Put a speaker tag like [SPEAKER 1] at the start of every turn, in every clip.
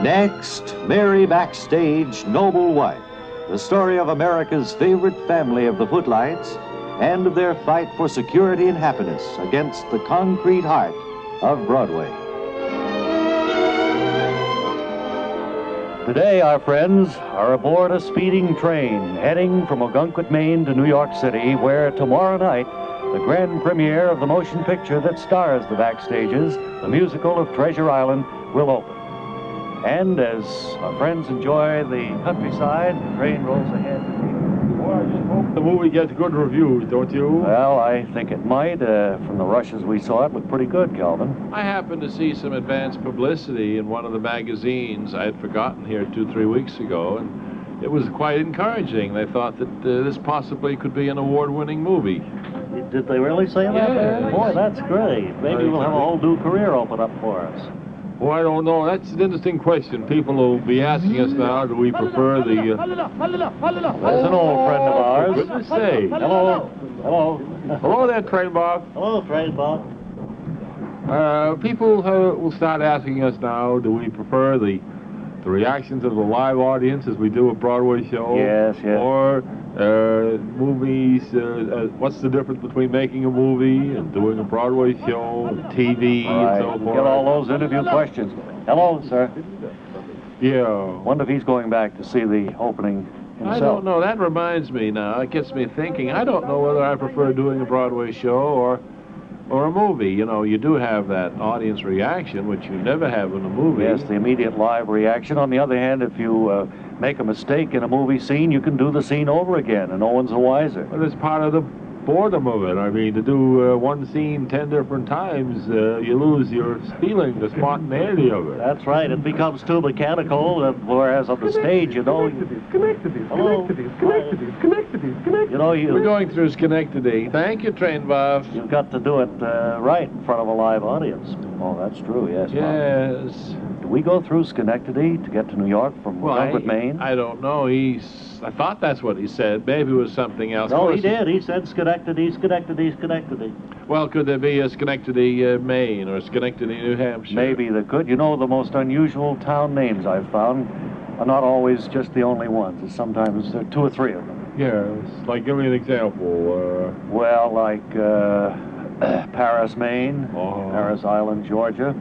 [SPEAKER 1] Next, Mary Backstage, Noble Wife, the story of America's favorite family of the footlights and of their fight for security and happiness against the concrete heart of Broadway. Today, our friends are aboard a speeding train heading from Ogunquit, Maine to New York City, where tomorrow night, the grand premiere of the motion picture that stars the Backstages, the musical of Treasure Island, will open. And as our friends enjoy the countryside, the train rolls ahead.
[SPEAKER 2] Well, I just hope the movie gets good reviews, don't you?
[SPEAKER 1] Well, I think it might. From the rushes we saw, it looked pretty good, Calvin.
[SPEAKER 2] I happened to see some advanced publicity in one of the magazines I had forgotten here 2-3 weeks ago, and it was quite encouraging. They thought that this possibly could be an award-winning movie.
[SPEAKER 1] Did they really say that?
[SPEAKER 2] Yeah.
[SPEAKER 1] Boy, that's great. Maybe we'll have a whole new career open up for us.
[SPEAKER 2] Well, I don't know. That's an interesting question. People will be asking us now, do we prefer the...
[SPEAKER 1] That's an old friend of ours.
[SPEAKER 2] For goodness sake.
[SPEAKER 1] Hello. Hello.
[SPEAKER 2] Hello there, Train Bob.
[SPEAKER 1] Hello, Train Bob.
[SPEAKER 2] People will start asking us now, do we prefer the reactions of the live audience as we do a Broadway show?
[SPEAKER 1] Yes, yes.
[SPEAKER 2] Or movies, what's the difference between making a movie and doing a Broadway show and TV and so forth?
[SPEAKER 1] Get all those interview questions. Hello, sir.
[SPEAKER 2] Yeah.
[SPEAKER 1] Wonder if he's going back to see the opening himself.
[SPEAKER 2] I don't know. That reminds me now. It gets me thinking. I don't know whether I prefer doing a Broadway show or a movie. You know, you do have that audience reaction, which you never have in a movie.
[SPEAKER 1] Yes, the immediate live reaction. On the other hand, if you make a mistake in a movie scene, you can do the scene over again, and no one's the wiser.
[SPEAKER 2] But it's part of the boredom of it. I mean, to do one scene 10 different times, you lose your feeling, the spontaneity of it.
[SPEAKER 1] That's right. It becomes too mechanical, whereas on the stage, you know... You know,
[SPEAKER 2] We're going through Schenectady. Thank you, Train Bob.
[SPEAKER 1] You've got to do it right in front of a live audience. Oh, that's true, yes.
[SPEAKER 2] Yes.
[SPEAKER 1] Do we go through Schenectady to get to New York from Ogunquit, Maine?
[SPEAKER 2] I don't know. I thought that's what he said. Maybe it was something else.
[SPEAKER 1] No, he did. He said Schenectady, Schenectady, Schenectady.
[SPEAKER 2] Well, could there be a Schenectady, Maine, or Schenectady, New Hampshire?
[SPEAKER 1] Maybe there could. You know, the most unusual town names I've found are not always just the only ones. Sometimes there are 2 or 3 of them.
[SPEAKER 2] Yes. Like, give me an example.
[SPEAKER 1] Well, like Paris, Maine, Paris Island, Georgia.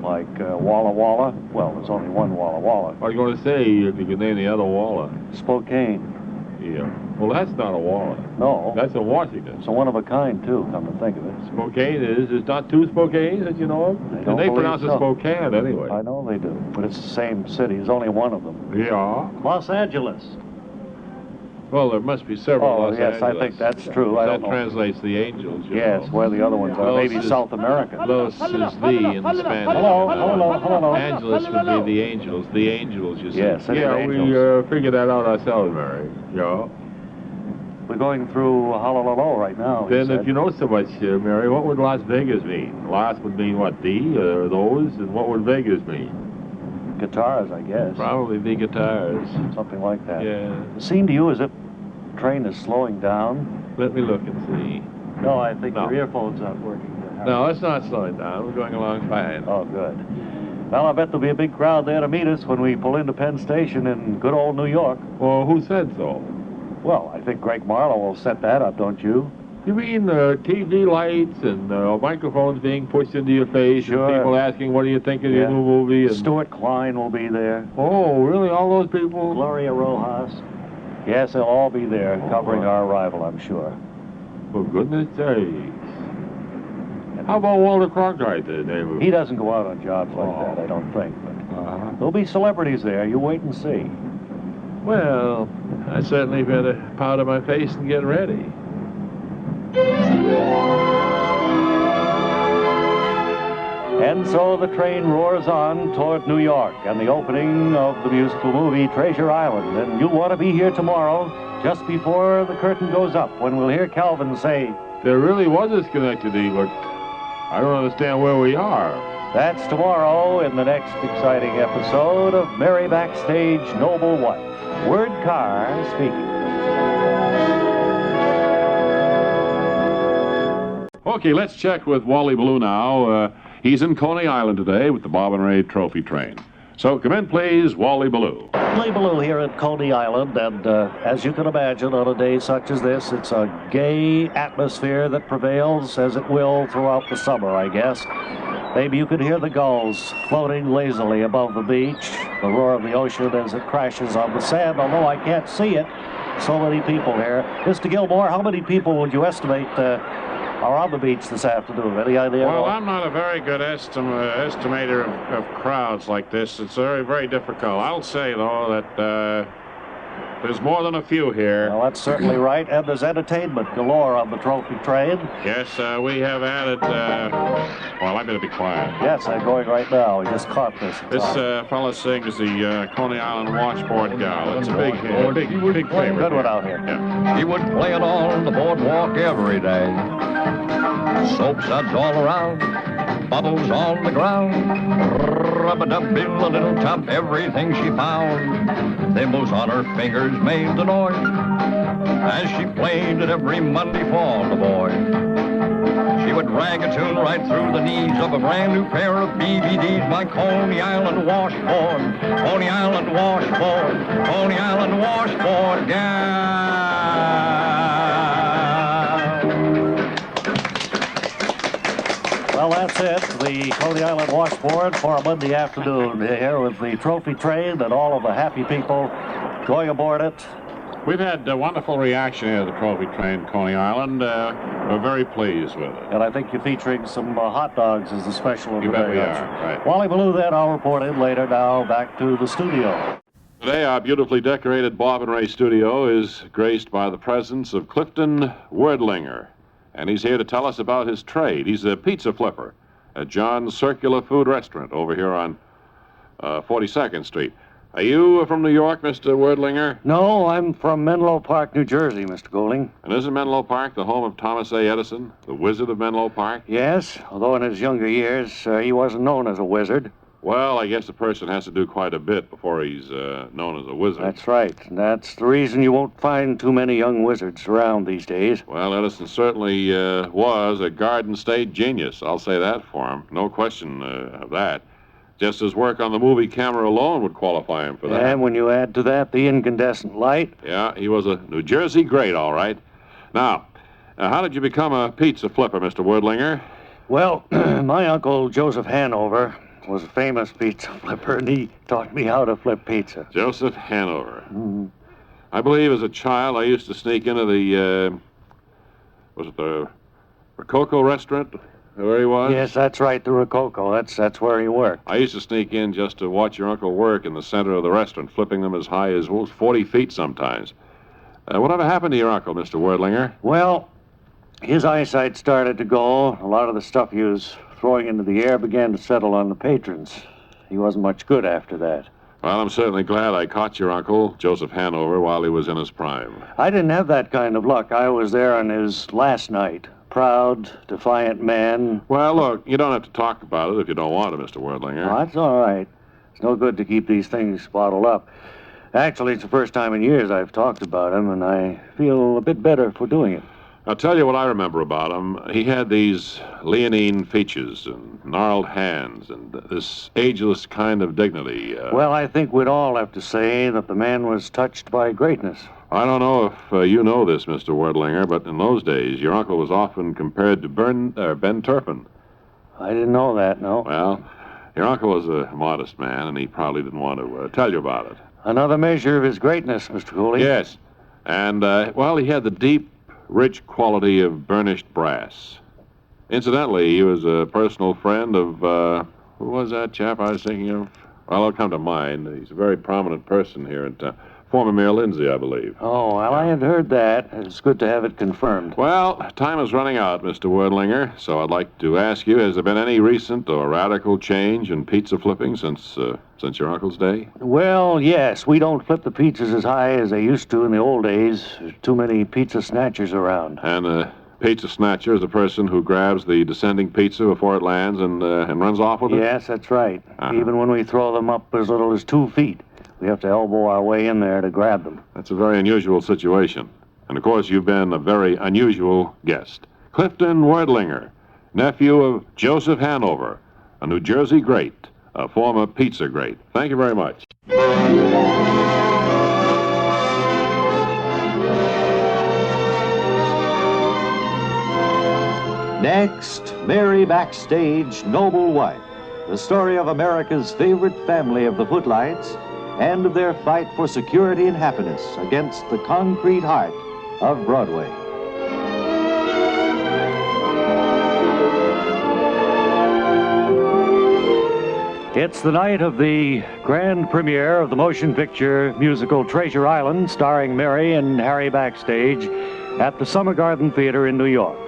[SPEAKER 1] Like Walla Walla. Well, there's only one Walla Walla.
[SPEAKER 2] I was going to say, if you could name the other Walla.
[SPEAKER 1] Spokane.
[SPEAKER 2] Yeah. Well, that's not a Walla.
[SPEAKER 1] No.
[SPEAKER 2] That's in Washington.
[SPEAKER 1] It's a one of a kind, too, come to think of it.
[SPEAKER 2] Spokane is. There's not 2 Spokanes that you know of? And they pronounce it Spokane, anyway.
[SPEAKER 1] I know they do. But it's the same city. There's only one of them.
[SPEAKER 2] Yeah.
[SPEAKER 1] Los Angeles.
[SPEAKER 2] Well, there must be several Los
[SPEAKER 1] yes,
[SPEAKER 2] Angeles.
[SPEAKER 1] I think that's true.
[SPEAKER 2] That translates the angels, you
[SPEAKER 1] Yes,
[SPEAKER 2] know.
[SPEAKER 1] where the other ones are. Maybe South America.
[SPEAKER 2] Los is the in Spanish.
[SPEAKER 1] Hello.
[SPEAKER 2] Angeles would be the angels. The angels, you see.
[SPEAKER 1] Yes,
[SPEAKER 2] yeah,
[SPEAKER 1] angels.
[SPEAKER 2] We figured that out ourselves, Mary. Yeah.
[SPEAKER 1] We're going through Honolulu right now.
[SPEAKER 2] Then if you know so much, Mary, what would Las Vegas mean? Las would mean what, or those? And what would Vegas mean?
[SPEAKER 1] Guitars, I guess.
[SPEAKER 2] Probably the guitars.
[SPEAKER 1] Something like that.
[SPEAKER 2] Yeah.
[SPEAKER 1] It seemed to you as if the train is slowing down.
[SPEAKER 2] Let me look and see.
[SPEAKER 1] No, I think your earphones aren't working.
[SPEAKER 2] No, it's not slowing down. We're going along fine.
[SPEAKER 1] Oh, good. Well, I bet there'll be a big crowd there to meet us when we pull into Penn Station in good old New York.
[SPEAKER 2] Well, who said so?
[SPEAKER 1] Well, I think Greg Marlowe will set that up, don't you?
[SPEAKER 2] You mean TV lights and microphones being pushed into your face?
[SPEAKER 1] Sure.
[SPEAKER 2] And people asking, what do you think of your new movie? And...
[SPEAKER 1] Stuart Klein will be there.
[SPEAKER 2] Oh, really? All those people?
[SPEAKER 1] Gloria Rojas. Yes, they'll all be there covering our arrival, I'm sure.
[SPEAKER 2] For goodness sakes. How about Walter Cronkite, the neighbor?
[SPEAKER 1] He doesn't go out on jobs like that, I don't think. But there'll be celebrities there. You wait and see.
[SPEAKER 2] Well, I certainly better powder my face and get ready.
[SPEAKER 1] And so the train roars on toward New York and the opening of the musical movie Treasure Island. And you'll want to be here tomorrow, just before the curtain goes up, when we'll hear Calvin say,
[SPEAKER 2] there really was a Schenectady, but I don't understand where we are.
[SPEAKER 1] That's tomorrow in the next exciting episode of Mary Backstage, Noble Wife. Word Car speaking.
[SPEAKER 3] Okay, let's check with Wally Ballou now. He's in Coney Island today with the Bob and Ray Trophy Train. So come in, please, Wally Ballou.
[SPEAKER 1] Wally Ballou here at Coney Island, and as you can imagine, on a day such as this, it's a gay atmosphere that prevails, as it will throughout the summer, I guess. Maybe you can hear the gulls floating lazily above the beach, the roar of the ocean as it crashes on the sand, although I can't see it. So many people here. Mr. Gilmore, how many people would you estimate are on the beach this afternoon? Any idea?
[SPEAKER 4] Well, I'm not a very good estimator of crowds like this. It's very, very difficult. I'll say, though, that there's more than a few here.
[SPEAKER 1] Well, that's certainly right. And there's entertainment galore on the trophy train.
[SPEAKER 4] Yes, we have added... well, I better be quiet.
[SPEAKER 1] Yes, I'm going right now. We just caught this.
[SPEAKER 4] This fellow sings the Coney Island Washboard Gal. It's a big favorite.
[SPEAKER 1] Good one out here.
[SPEAKER 4] Yeah.
[SPEAKER 5] He would play it on the boardwalk every day. Soap suds all around, bubbles on the ground. Rub-a-dub-in a little tub, everything she found. Thimbles on her fingers made the noise as she played it every Monday for the boy. She would drag a tune right through the knees of a brand new pair of BVDs. My Coney Island washboard, Coney Island washboard, Coney Island washboard gal.
[SPEAKER 1] Well, that's it. The Coney Island washboard for a Monday afternoon here with the trophy train and all of the happy people going aboard it.
[SPEAKER 4] We've had a wonderful reaction here to the trophy train, Coney Island. We're very pleased with it.
[SPEAKER 1] And I think you're featuring some hot dogs as the special of the
[SPEAKER 4] You bet
[SPEAKER 1] day.
[SPEAKER 4] we are, right.
[SPEAKER 1] Wally Ballou, then I'll report in later. Now back to the studio.
[SPEAKER 3] Today, our beautifully decorated Bob and Ray studio is graced by the presence of Clifton Wlinger. And he's here to tell us about his trade. He's a pizza flipper at John's Circular Food Restaurant over here on 42nd Street. Are you from New York, Mr. Wordlinger?
[SPEAKER 1] No, I'm from Menlo Park, New Jersey, Mr. Goulding.
[SPEAKER 3] And isn't Menlo Park the home of Thomas A. Edison, the wizard of Menlo Park?
[SPEAKER 1] Yes, although in his younger years, he wasn't known as a wizard.
[SPEAKER 3] Well, I guess a person has to do quite a bit before he's known as a wizard.
[SPEAKER 1] That's right. That's the reason you won't find too many young wizards around these days.
[SPEAKER 3] Well, Edison certainly was a Garden State genius. I'll say that for him. No question of that. Just his work on the movie camera alone would qualify him for that.
[SPEAKER 1] And when you add to that the incandescent light.
[SPEAKER 3] Yeah, he was a New Jersey great, all right. Now, how did you become a pizza flipper, Mr. Wordlinger?
[SPEAKER 1] Well, my uncle Joseph Hanover was a famous pizza flipper, and he taught me how to flip pizza.
[SPEAKER 3] Joseph Hanover.
[SPEAKER 1] Mm-hmm.
[SPEAKER 3] I believe as a child I used to sneak into the, was it the Rococo restaurant where he was?
[SPEAKER 1] Yes, that's right, the Rococo. That's where he worked.
[SPEAKER 3] I used to sneak in just to watch your uncle work in the center of the restaurant, flipping them as high as 40 feet sometimes. Whatever happened to your uncle, Mr. Wordlinger?
[SPEAKER 1] Well, his eyesight started to go. A lot of the stuff he was throwing into the air began to settle on the patrons. He wasn't much good after that.
[SPEAKER 3] Well, I'm certainly glad I caught your uncle, Joseph Hanover, while he was in his prime.
[SPEAKER 1] I didn't have that kind of luck. I was there on his last night. Proud, defiant man.
[SPEAKER 3] Well, look, you don't have to talk about it if you don't want to, Mr. Wordlinger.
[SPEAKER 1] Well, that's all right. It's no good to keep these things bottled up. Actually, it's the first time in years I've talked about him, and I feel a bit better for doing it.
[SPEAKER 3] I'll tell you what I remember about him. He had these leonine features and gnarled hands and this ageless kind of dignity.
[SPEAKER 1] Well, I think we'd all have to say that the man was touched by greatness.
[SPEAKER 3] I don't know if you know this, Mr. Wordlinger, but in those days, your uncle was often compared to Ben Turpin.
[SPEAKER 1] I didn't know that, no.
[SPEAKER 3] Well, your uncle was a modest man, and he probably didn't want to tell you about it.
[SPEAKER 1] Another measure of his greatness, Mr. Cooley.
[SPEAKER 3] Yes. And, well, he had the deep, rich quality of burnished brass. Incidentally, he was a personal friend of, who was that chap I was thinking of? Well, it'll come to mind. He's a very prominent person here at former Mayor Lindsay, I believe.
[SPEAKER 1] Oh, well, I had heard that. It's good to have it confirmed.
[SPEAKER 3] Well, time is running out, Mr. Wordlinger, so I'd like to ask you, has there been any recent or radical change in pizza flipping since your uncle's day?
[SPEAKER 1] Well, yes. We don't flip the pizzas as high as they used to in the old days. There's too many pizza snatchers around.
[SPEAKER 3] And a pizza snatcher is a person who grabs the descending pizza before it lands and runs off with it?
[SPEAKER 1] Yes, that's right.
[SPEAKER 3] Uh-huh.
[SPEAKER 1] Even when we throw them up as little as 2 feet, we have to elbow our way in there to grab them.
[SPEAKER 3] That's a very unusual situation. And, of course, you've been a very unusual guest. Clifton Wlinger. nephew of Joseph Hanover, a New Jersey great, a former pizza great. Thank you very much.
[SPEAKER 1] Next, Mary Backstage, Noble Wife, the story of America's favorite family of the footlights and of their fight for security and happiness against the concrete heart of Broadway. It's the night of the grand premiere of the motion picture musical Treasure Island, starring Mary and Harry Backstage at the Summer Garden Theater in New York.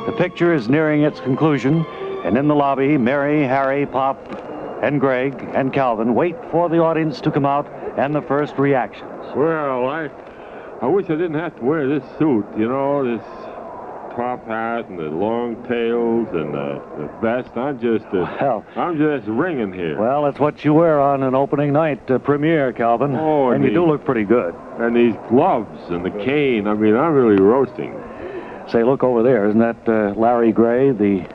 [SPEAKER 1] The picture is nearing its conclusion, and in the lobby, Mary, Harry, Pop, and Greg, and Calvin wait for the audience to come out and the first reactions.
[SPEAKER 2] Well, I wish I didn't have to wear this suit, you know, this top hat and the long tails and the vest. I'm just ringing here.
[SPEAKER 1] Well, it's what you wear on an opening night premiere, Calvin.
[SPEAKER 2] Oh,
[SPEAKER 1] and you do look pretty good.
[SPEAKER 2] And these gloves and the cane. I mean, I'm really roasting.
[SPEAKER 1] Say, look over there. Isn't that Larry Gray, the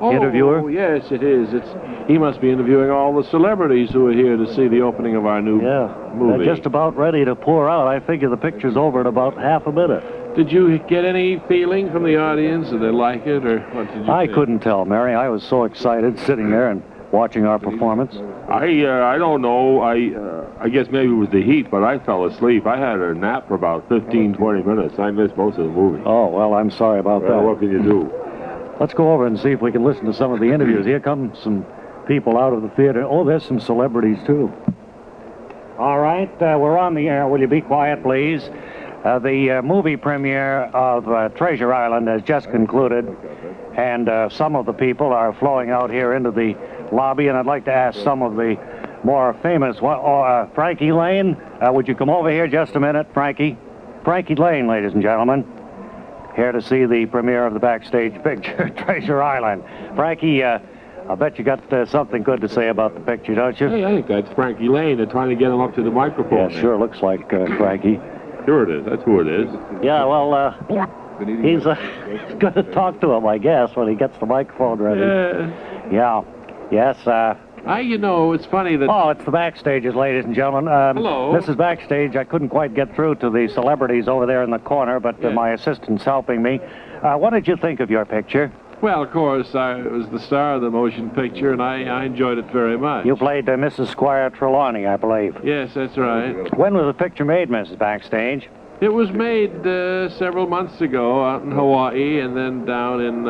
[SPEAKER 1] interviewer?
[SPEAKER 2] Oh, yes, it is. He must be interviewing all the celebrities who are here to see the opening of our new movie.
[SPEAKER 1] They're just about ready to pour out. I figure the picture's over in about half a minute.
[SPEAKER 2] Did you get any feeling from the audience? Did they like it, or what did you
[SPEAKER 1] I
[SPEAKER 2] think?
[SPEAKER 1] couldn't tell, Mary. I was so excited sitting there and watching our performance.
[SPEAKER 2] I don't know. I guess maybe it was the heat, but I fell asleep. I had a nap for about 15, 20 minutes. I missed most of the movie.
[SPEAKER 1] Oh, well, I'm sorry about that.
[SPEAKER 2] What can you do?
[SPEAKER 1] Let's go over and see if we can listen to some of the interviews. Here come some people out of the theater. Oh, there's some celebrities, too. All right, we're on the air. Will you be quiet, please? The movie premiere of Treasure Island has just concluded, and some of the people are flowing out here into the lobby, and I'd like to ask some of the more famous Frankie Lane, would you come over here just a minute, Frankie? Frankie Lane, ladies and gentlemen, here to see the premiere of the Backstage picture, Treasure Island. Frankie, I bet you got something good to say about the picture, don't you?
[SPEAKER 2] Hey, I think that's Frankie Lane. They're trying to get him up to the microphone.
[SPEAKER 1] Yeah, sure looks like Frankie.
[SPEAKER 2] Sure it is. That's who it is.
[SPEAKER 1] Yeah, well, he's going to talk to him, I guess, when he gets the microphone ready. Yeah. Yes,
[SPEAKER 2] you know, it's funny that...
[SPEAKER 1] Oh, it's the Backstages, ladies and gentlemen.
[SPEAKER 2] Hello.
[SPEAKER 1] This is Backstage. I couldn't quite get through to the celebrities over there in the corner, but my assistant's helping me. What did you think of your picture?
[SPEAKER 2] Well, of course, I was the star of the motion picture, and I enjoyed it very much.
[SPEAKER 1] You played Mrs. Squire Trelawney, I believe.
[SPEAKER 2] Yes, that's right.
[SPEAKER 1] When was the picture made, Mrs. Backstage?
[SPEAKER 2] It was made several months ago out in Hawaii and then down in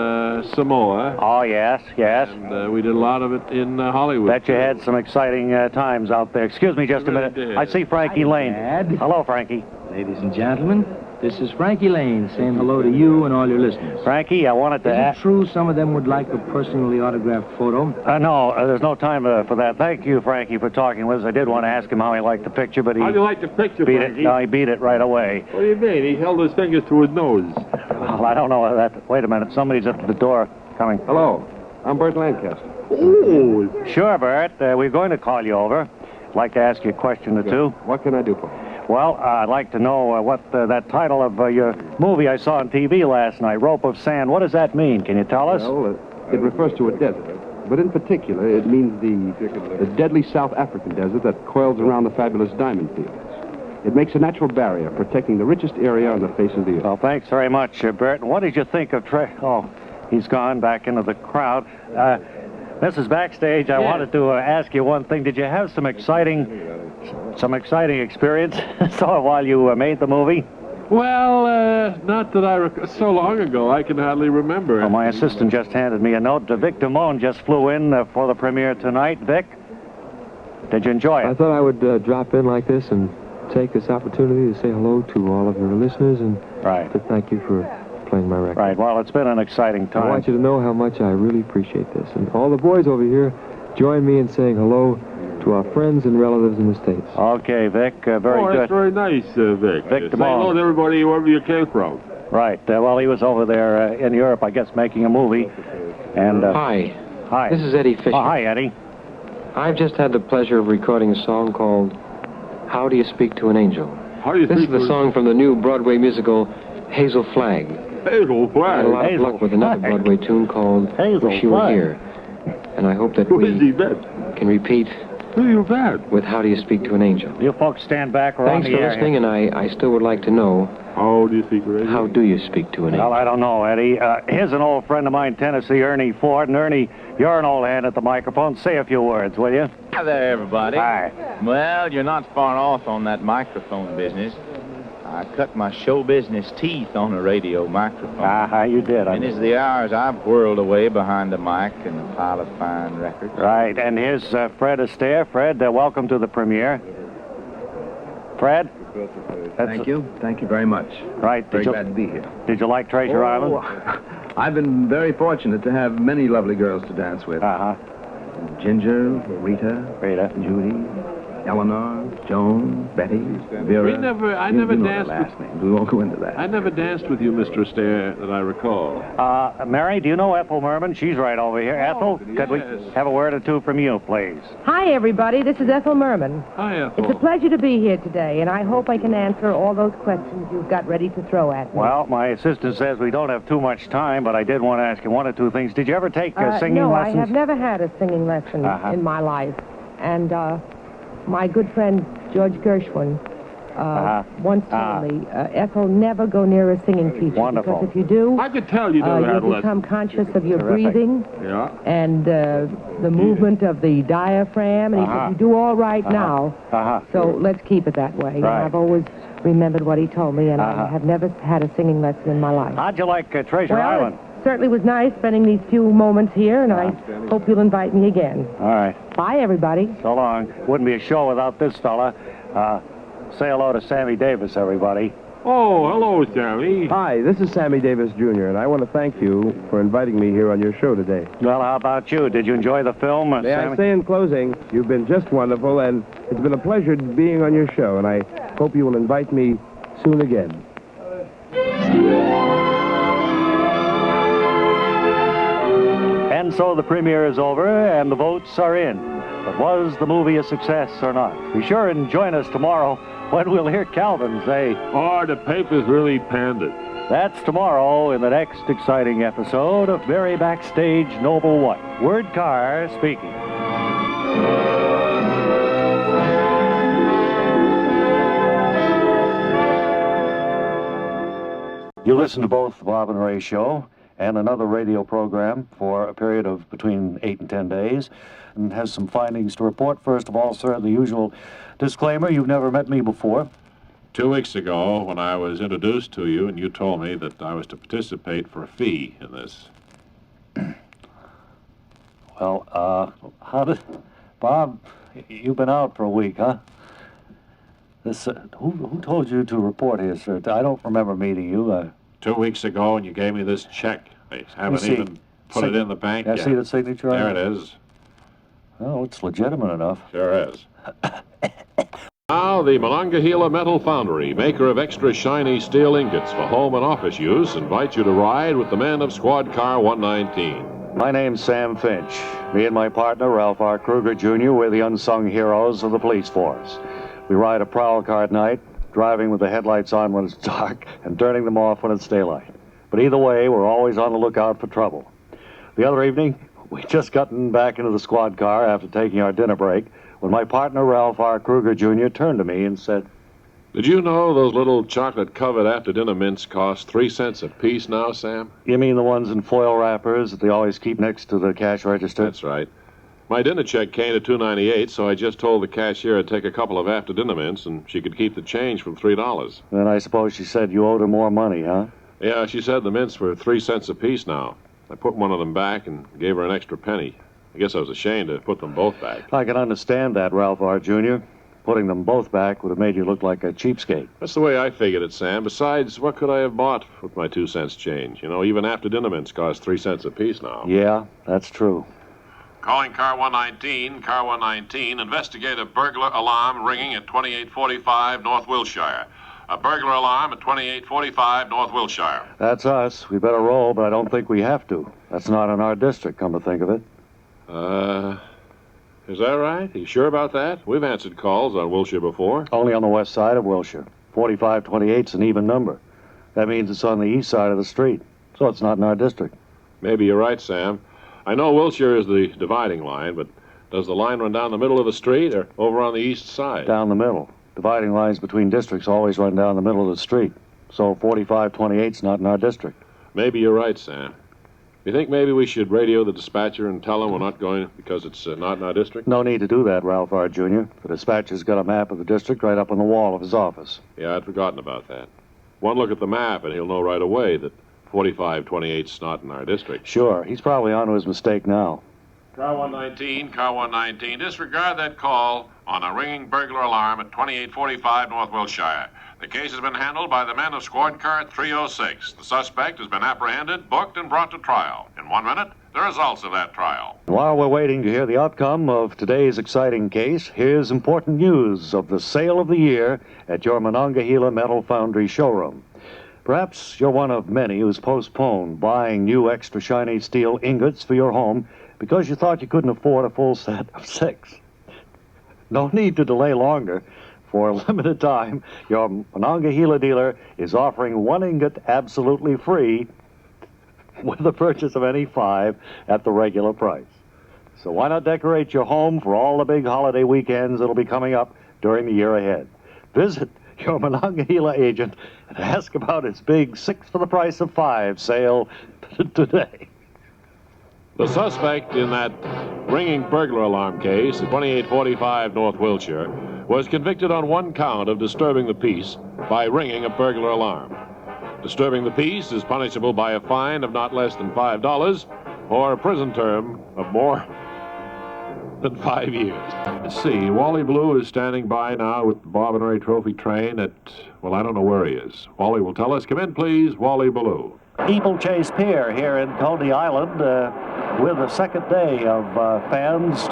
[SPEAKER 2] Samoa.
[SPEAKER 1] Oh, yes.
[SPEAKER 2] And we did a lot of it in Hollywood.
[SPEAKER 1] Bet you had some exciting times out there. Excuse me just a minute.
[SPEAKER 2] Did.
[SPEAKER 1] I see Frankie Lane.
[SPEAKER 6] Dad.
[SPEAKER 1] Hello, Frankie.
[SPEAKER 6] Ladies and gentlemen, this is Frankie Lane saying hello to you and all your listeners.
[SPEAKER 1] Frankie, I wanted to
[SPEAKER 6] Is
[SPEAKER 1] ask...
[SPEAKER 6] it true some of them would like a personally autographed photo?
[SPEAKER 1] No, there's no time for that. Thank you, Frankie, for talking with us. I did want to ask him how he liked the picture, but he...
[SPEAKER 2] How do you like the picture,
[SPEAKER 1] beat
[SPEAKER 2] Frankie?
[SPEAKER 1] it. No, he beat it right away.
[SPEAKER 2] What do you mean? He held his fingers to his nose.
[SPEAKER 1] Well, I don't know that. Wait a minute. Somebody's at the door coming.
[SPEAKER 7] Hello, I'm Bert Lancaster.
[SPEAKER 2] Oh!
[SPEAKER 1] Sure, Bert. We're going to call you over. I'd like to ask you a question or two.
[SPEAKER 7] What can I do for you?
[SPEAKER 1] Well, I'd like to know what that title of your movie I saw on TV last night, Rope of Sand, what does that mean? Can you tell us?
[SPEAKER 7] Well, it refers to a desert. But in particular, it means the deadly South African desert that coils around the fabulous diamond fields. It makes a natural barrier protecting the richest area on the face of the earth.
[SPEAKER 1] Well, thanks very much, Bert. And what did you think of Oh, he's gone back into the crowd. Mrs. Backstage, I wanted to ask you one thing. Did you have some exciting experience while you made the movie?
[SPEAKER 2] Well, not that I so long ago, I can hardly remember.
[SPEAKER 1] Well, my assistant just handed me a note. Vic Damone just flew in for the premiere tonight. Vic, did you enjoy it?
[SPEAKER 8] I thought I would drop in like this and take this opportunity to say hello to all of your listeners and to thank you for playing my record.
[SPEAKER 1] Right, well, it's been an exciting time.
[SPEAKER 8] I want you to know how much I really appreciate this. And all the boys over here join me in saying hello to our friends and relatives in the States.
[SPEAKER 1] Okay, Vic, very good.
[SPEAKER 2] That's very nice, Vic.
[SPEAKER 1] Vic
[SPEAKER 2] Say hello to everybody wherever you came from.
[SPEAKER 1] Right, well, he was over there in Europe, I guess, making a movie. And
[SPEAKER 8] Hi.
[SPEAKER 1] Hi.
[SPEAKER 8] This is Eddie Fisher.
[SPEAKER 1] Oh, hi, Eddie.
[SPEAKER 8] I've just had the pleasure of recording a song called How Do You Speak to an Angel?
[SPEAKER 2] How do you
[SPEAKER 8] This is the song from the new Broadway musical Hazel Flag.
[SPEAKER 4] Hazel
[SPEAKER 8] I had a lot of luck with another Broadway tune called Wish You Were Here. And I hope that we can repeat with How Do You Speak to an Angel.
[SPEAKER 1] You folks stand back or
[SPEAKER 8] Thanks for listening, and I still would like to know,
[SPEAKER 4] How do you speak to an angel?
[SPEAKER 8] how do you speak to an angel?
[SPEAKER 1] Well, I don't know, Eddie. Here's an old friend of mine, Tennessee, Ernie Ford. And Ernie, you're an old hand at the microphone. Say a few words, will you?
[SPEAKER 9] Hi there, everybody.
[SPEAKER 1] Hi.
[SPEAKER 9] Well, you're not far off on that microphone business. I cut my show business teeth on a radio microphone.
[SPEAKER 1] You did.
[SPEAKER 9] And as the hours I've whirled away behind the mic and a pile of fine records.
[SPEAKER 1] Right, and here's Fred Astaire. Fred, welcome to the premiere. Fred?
[SPEAKER 10] Thank you. Thank you very much.
[SPEAKER 1] Right.
[SPEAKER 10] Very glad to be here.
[SPEAKER 1] Did you like Treasure Island?
[SPEAKER 10] I've been very fortunate to have many lovely girls to dance with. Ginger, Rita, Judy, Eleanor, Joan, Betty, Vera.
[SPEAKER 2] I never danced
[SPEAKER 10] last names. We won't go into that.
[SPEAKER 2] I never danced with you, Mr. Astaire, that I recall.
[SPEAKER 1] Mary, do you know Ethel Merman? She's right over here. Ethel, could we have a word or two from you, please?
[SPEAKER 11] Hi, everybody. This is Ethel Merman.
[SPEAKER 2] Hi, Ethel.
[SPEAKER 11] It's a pleasure to be here today, and I hope I can answer all those questions you've got ready to throw at me.
[SPEAKER 1] Well, my assistant says we don't have too much time, but I did want to ask you one or two things. Did you ever take singing lessons?
[SPEAKER 11] No, I have never had a singing lesson in my life. And my good friend George Gershwin once told me, Ethel, never go near a singing teacher.
[SPEAKER 1] Wonderful.
[SPEAKER 11] Because if you do,
[SPEAKER 2] I could tell you never had a
[SPEAKER 11] you'll
[SPEAKER 2] lesson.
[SPEAKER 11] become conscious of your breathing and the movement of the diaphragm. And he said, you do all right now, so let's keep it that way. And I've always remembered what he told me, and I have never had a singing lesson in my life.
[SPEAKER 1] How'd you like Treasure Island?
[SPEAKER 11] Certainly was nice spending these few moments here, and I hope you'll invite me again.
[SPEAKER 1] All right.
[SPEAKER 11] Bye, everybody.
[SPEAKER 1] So long. Wouldn't be a show without this fella. Say hello to Sammy Davis, everybody.
[SPEAKER 4] Oh, hello, Sammy.
[SPEAKER 7] Hi, this is Sammy Davis, Jr., and I want to thank you for inviting me here on your show today.
[SPEAKER 1] Well, how about you? Did you enjoy the film,
[SPEAKER 7] May
[SPEAKER 1] Sammy?
[SPEAKER 7] I say in closing, you've been just wonderful, and it's been a pleasure being on your show, and I hope you will invite me soon again.
[SPEAKER 1] And so the premiere is over, and the votes are in. But was the movie a success or not? Be sure and join us tomorrow when we'll hear Calvin say,
[SPEAKER 2] Oh, the papers really panned it.
[SPEAKER 1] That's tomorrow in the next exciting episode of Very Backstage Noble What? Word Carr speaking. You listen to both the Bob and Ray Show and another radio program for a period of between 8 and 10 days, and has some findings to report. First of all, sir, the usual disclaimer, you've never met me before.
[SPEAKER 3] 2 weeks ago, when I was introduced to you, and you told me that I was to participate for a fee in this.
[SPEAKER 1] Well, how did... Bob, you've been out for a week, huh? This, who told you to report here, sir? I don't remember meeting you.
[SPEAKER 3] 2 weeks ago, and you gave me this check. I haven't even put it in the bank yet.
[SPEAKER 1] I see the signature on it?
[SPEAKER 3] There it is.
[SPEAKER 1] Oh, it's legitimate enough.
[SPEAKER 3] Sure is. Now, the Monongahela Metal Foundry, maker of extra shiny steel ingots for home and office use, invites you to ride with the men of Squad Car 119.
[SPEAKER 1] My name's Sam Finch. Me and my partner, Ralph R. Kruger, Jr., we're the unsung heroes of the police force. We ride a prowl car at night, driving with the headlights on when it's dark and turning them off when it's daylight. But either way, we're always on the lookout for trouble. The other evening, we'd just gotten back into the squad car after taking our dinner break when my partner, Ralph R. Kruger, Jr., turned to me and said,
[SPEAKER 3] Did you know those little chocolate-covered after-dinner mints cost 3 cents a piece now, Sam?
[SPEAKER 1] You mean the ones in foil wrappers that they always keep next to the cash register?
[SPEAKER 3] That's right. My dinner check came to $2.98, so I just told the cashier to take a couple of after-dinner mints, and she could keep the change from $3.
[SPEAKER 1] Then I suppose she said you owed her more money, huh?
[SPEAKER 3] Yeah, she said the mints were 3 cents a piece now. I put one of them back and gave her an extra penny. I guess I was ashamed to put them both back.
[SPEAKER 1] I can understand that, Ralph R. Jr. Putting them both back would have made you look like a cheapskate.
[SPEAKER 3] That's the way I figured it, Sam. Besides, what could I have bought with my 2 cents change? You know, even after-dinner mints cost 3 cents a piece now.
[SPEAKER 1] Yeah, that's true.
[SPEAKER 3] Calling Car 119, Car 119, investigate a burglar alarm ringing at 2845 North Wilshire. A burglar alarm at 2845 North Wilshire.
[SPEAKER 1] That's us. We better roll, but I don't think we have to. That's not in our district, come to think of it.
[SPEAKER 3] Is that right? Are you sure about that? We've answered calls on Wilshire before.
[SPEAKER 1] Only on the west side of Wilshire. 4528's an even number. That means it's on the east side of the street, so it's not in our district.
[SPEAKER 3] Maybe you're right, Sam. I know Wilshire is the dividing line, but does the line run down the middle of the street or over on the east side?
[SPEAKER 1] Down the middle. Dividing lines between districts always run down the middle of the street. So 4528's not in our district.
[SPEAKER 3] Maybe you're right, Sam. You think maybe we should radio the dispatcher and tell him we're not going because it's not in our district?
[SPEAKER 1] No need to do that, Ralph R. Jr. The dispatcher's got a map of the district right up on the wall of his office.
[SPEAKER 3] Yeah, I'd forgotten about that. One look at the map and he'll know right away that 4528's not in our district.
[SPEAKER 1] Sure. He's probably onto his mistake now.
[SPEAKER 3] Car 119, Car 119. Disregard that call on a ringing burglar alarm at 2845 North Wilshire. The case has been handled by the men of Squad Car 306. The suspect has been apprehended, booked, and brought to trial. In 1 minute, the results of that trial.
[SPEAKER 1] While we're waiting to hear the outcome of today's exciting case, here's important news of the sale of the year at your Monongahela Metal Foundry showroom. Perhaps you're one of many who's postponed buying new extra shiny steel ingots for your home because you thought you couldn't afford a full set of 6. No need to delay longer. For a limited time, your Monongahela dealer is offering 1 ingot absolutely free with the purchase of any 5 at the regular price. So why not decorate your home for all the big holiday weekends that'll be coming up during the year ahead? Visit your Monongahela agent and ask about its big 6 for the price of 5 sale today.
[SPEAKER 3] The suspect in that ringing burglar alarm case at 2845 North Wilshire was convicted on 1 count of disturbing the peace by ringing a burglar alarm. Disturbing the peace is punishable by a fine of not less than $5 or a prison term of more than 5 years. Let's see, Wally Ballou is standing by now with the Bob and Ray Trophy train at, well, I don't know where he is. Wally will tell us. Come in, please, Wally Ballou.
[SPEAKER 1] Steeple Chase Pier here in Coney Island with the second day of fans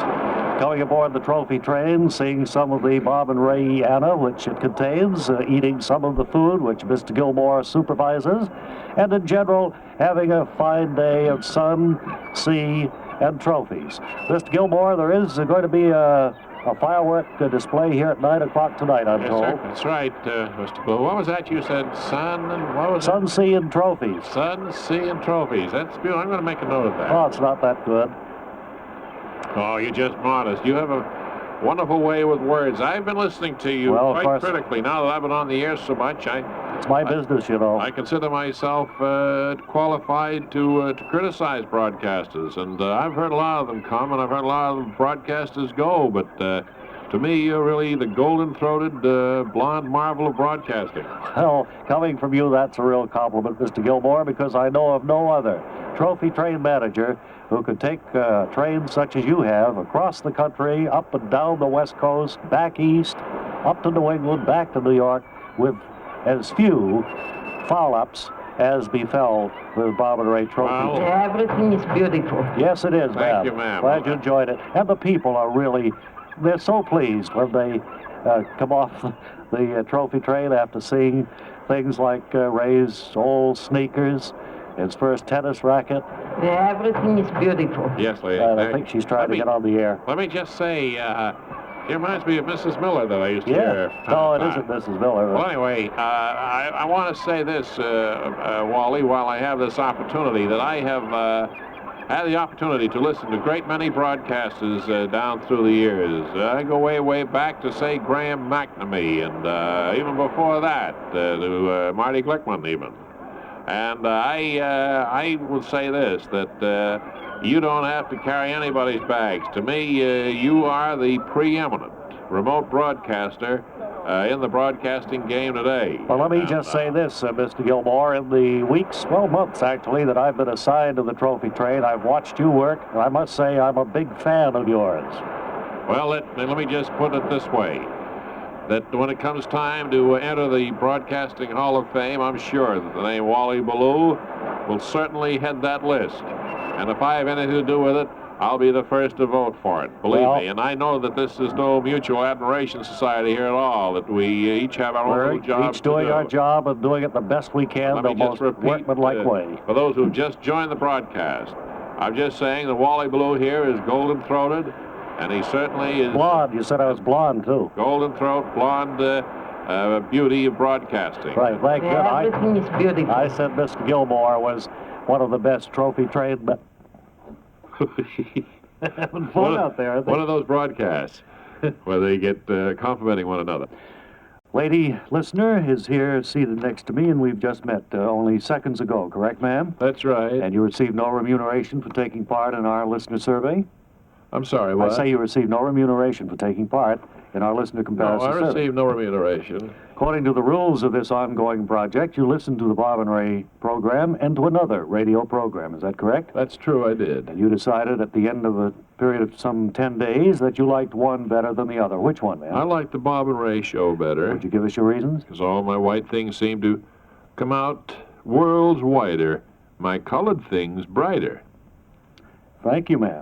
[SPEAKER 1] going aboard the trophy train, seeing some of the Bob and Ray Anna, which it contains, eating some of the food, which Mr. Gilmore supervises, and in general, having a fine day of sun, sea, and trophies. Mr. Gilmore, there is going to be a firework display here at 9 o'clock tonight, I'm told.
[SPEAKER 3] Sir. That's right, Mr. Blue. What was that you said? Sun and what was
[SPEAKER 1] Sun, sea, and trophies.
[SPEAKER 3] Sun, sea, and trophies. That's beautiful. I'm going to make a note of that.
[SPEAKER 1] Oh, it's not that good.
[SPEAKER 3] Oh, you're just modest. You have a wonderful way with words. I've been listening to you quite critically. Now that I've been on the air so much,
[SPEAKER 1] it's my business, you know.
[SPEAKER 3] I consider myself qualified to criticize broadcasters, and I've heard a lot of them come, and I've heard a lot of broadcasters go, but to me, you're really the golden-throated, blonde marvel of broadcasting.
[SPEAKER 1] Well, coming from you, that's a real compliment, Mr. Gilmore, because I know of no other trophy train manager who could take trains such as you have across the country, up and down the West Coast, back east, up to New England, back to New York, with as few foul-ups as befell the Bob and Ray Trophy.
[SPEAKER 11] Everything is beautiful.
[SPEAKER 1] Yes, it is, ma'am.
[SPEAKER 3] Thank you, ma'am.
[SPEAKER 1] Glad you enjoyed it. And the people are really, they're so pleased when they come off the trophy train after seeing things like Ray's old sneakers, his first tennis racket.
[SPEAKER 11] Everything is beautiful.
[SPEAKER 3] Yes, lady.
[SPEAKER 1] I think she's trying to get on the air.
[SPEAKER 3] Let me just say, it reminds me of Mrs. Miller that I used to hear.
[SPEAKER 1] No, it isn't Mrs. Miller.
[SPEAKER 3] Well, anyway, I want to say this, Wally, while I have this opportunity, that I have had the opportunity to listen to a great many broadcasters down through the years. I go way, way back to, say, Graham McNamee, and even before that, to Marty Glickman, even. And I would say this, that you don't have to carry anybody's bags. To me, you are the preeminent remote broadcaster in the broadcasting game today.
[SPEAKER 1] Well, let me just say this, Mr. Gilmore. In the weeks, well, months actually, that I've been assigned to the trophy train, I've watched you work, and I must say I'm a big fan of yours.
[SPEAKER 3] Well, let me just put it this way, that when it comes time to enter the Broadcasting Hall of Fame, I'm sure that the name Wally Ballou will certainly head that list. And if I have anything to do with it, I'll be the first to vote for it, believe me. And I know that this is no mutual admiration society here at all, that we each have our own little jobs
[SPEAKER 1] each doing our job and doing it the best we can, the most workmanlike way.
[SPEAKER 3] For those who've just joined the broadcast, I'm just saying that Wally Ballou here is golden-throated, and he certainly is...
[SPEAKER 1] Blonde. You said I was blonde, too.
[SPEAKER 3] Golden throat, blonde, beauty of broadcasting.
[SPEAKER 1] Right, thank you.
[SPEAKER 11] Everything is beautiful.
[SPEAKER 1] I said Mr. Gilmore was one of the best trophy trained men. Having fun out there.
[SPEAKER 3] One of those broadcasts where they get complimenting one another.
[SPEAKER 1] Lady listener is here seated next to me, and we've just met only seconds ago, correct, ma'am?
[SPEAKER 2] That's right.
[SPEAKER 1] And you received no remuneration for taking part in our listener survey?
[SPEAKER 2] I'm sorry, what?
[SPEAKER 1] I say you received no remuneration for taking part in our listener comparison
[SPEAKER 2] No, I
[SPEAKER 1] survey.
[SPEAKER 2] received no remuneration.
[SPEAKER 1] According to the rules of this ongoing project, you listened to the Bob and Ray program and to another radio program. Is that correct?
[SPEAKER 2] That's true, I did.
[SPEAKER 1] And you decided at the end of a period of some 10 days that you liked one better than the other. Which one, ma'am?
[SPEAKER 2] I liked the Bob and Ray show better.
[SPEAKER 1] Would you give us your reasons?
[SPEAKER 2] Because all my white things seem to come out worlds wider, my colored things brighter.
[SPEAKER 1] Thank you, ma'am.